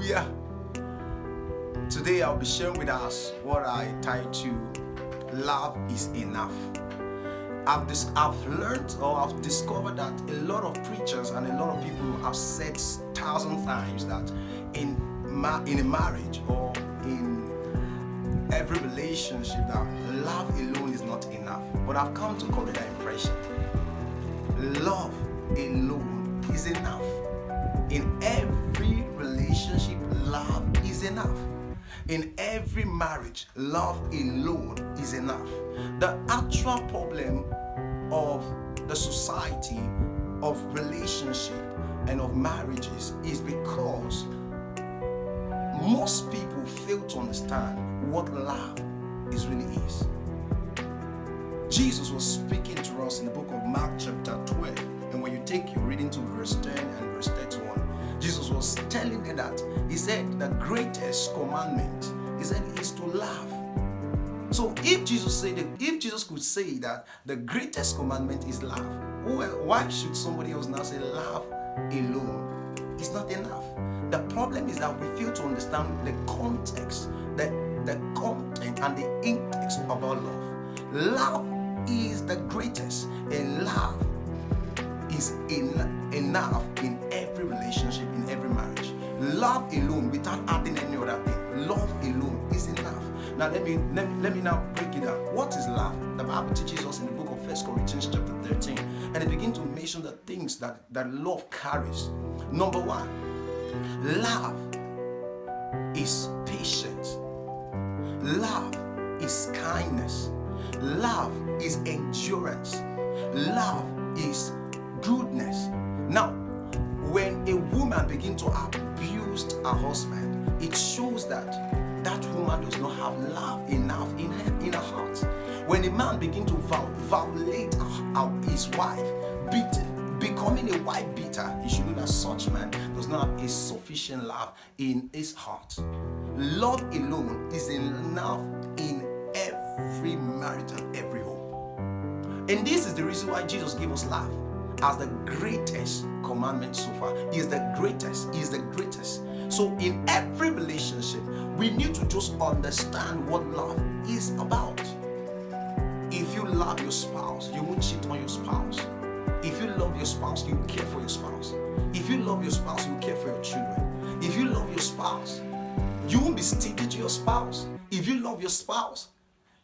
Hallelujah. Today I'll be sharing with us what I title Love is Enough. I've learned or I've discovered that a lot of preachers and a lot of people have said 1,000 times that in a marriage or in every relationship that love alone is not enough. But I've come to correct that impression. Love alone is enough. In every relationship, love is enough. In every marriage, love alone is enough. The actual problem of the society, of relationship, and of marriages is because most people fail to understand what love really is. Jesus was speaking to us in the book of Mark chapter 12, and when you take your reading to verse 10 and verse 31, Jesus was telling them that he said the greatest commandment, he said, is to love. So if Jesus could say that the greatest commandment is love, well, why should somebody else now say love alone is not enough? The problem is that we fail to understand the context, the content and the index about love. Love is the greatest, and love is enough in every relationship, in every marriage. Love alone, without adding any other thing, love alone is enough. Now let me now break it down. What is love? The Bible teaches us in the book of 1 Corinthians chapter 13, and it begins to mention the things that love carries. Number one, love is patience. Love is kindness. Love is endurance. Love is goodness. Now, when a woman begins to abuse her husband, it shows that woman does not have love enough in her heart. When a man begins to violate his wife, becoming a wife beater, you should know that such man does not have a sufficient love in his heart. Love alone is enough in every marriage and every home. And this is the reason why Jesus gave us love as the greatest commandment so far. He is the greatest. He is the greatest. So in every relationship, we need to just understand what love is about. If you love your spouse, you won't cheat on your spouse. If you love your spouse, you care for your spouse. If you love your spouse, you care for your children. If you love your spouse, you won't be stingy to your spouse. If you love your spouse,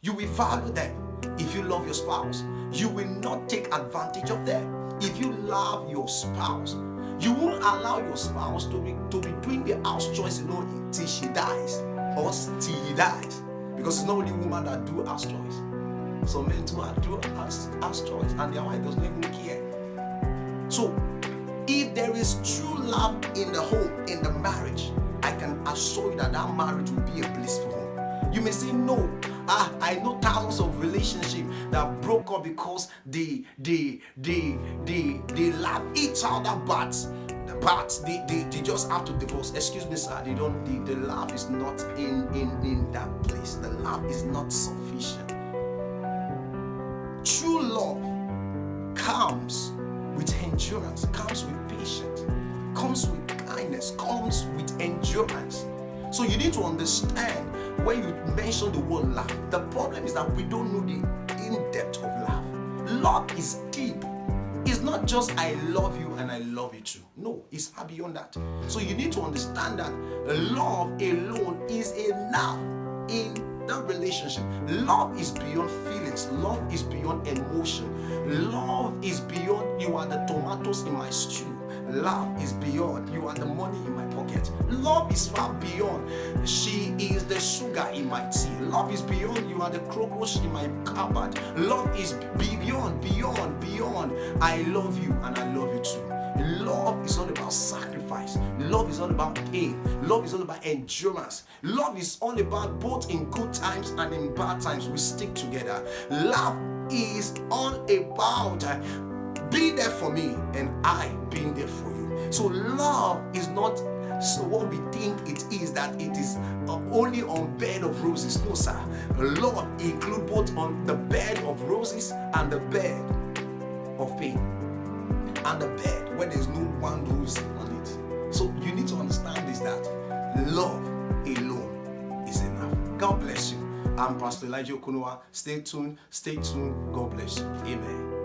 you will value them. If you love your spouse, you will not take advantage of them. If you love your spouse, you won't allow your spouse to be doing the house chores alone till she dies or till he dies. Because it's not only women that do house chores. Some men too do house chores and their wife does not even care. So, if there is true love in the home, in the marriage, I can assure you that marriage will be a blissful home. You may say, no, I know thousands of relationships that broke up because they love each other, but they just have to divorce. Excuse me, sir. The love is not in that place. The love is not sufficient. True love comes with endurance, comes with patience, comes with kindness, comes with endurance. So you need to understand when you mention the word love, the problem is that we don't know the in-depth of love. Love is deep. It's not just I love you and I love you too. No, it's far beyond that. So you need to understand that love alone is enough in the relationship. Love is beyond feelings. Love is beyond emotion. Love is beyond you are the tomatoes in my stew. Love is beyond you are the money in my pocket. Love is far beyond she is the sugar in my tea. Love is beyond you are the cockroach in my cupboard. Love is beyond I love you and I love you too. Love is all about sacrifice. Love is all about pain. Love is all about endurance. Love is all about both in good times and in bad times we stick together. Love is all about be there for me and I being there for you. So love is not so what we think it is, that it is only on bed of roses. No, sir. Love include both on the bed of roses and the bed of pain, and the bed where there's no one rose on it. So you need to understand this, that love alone is enough. God bless you. I'm Pastor Elijah Okunwa. Stay tuned. Stay tuned. God bless you. Amen.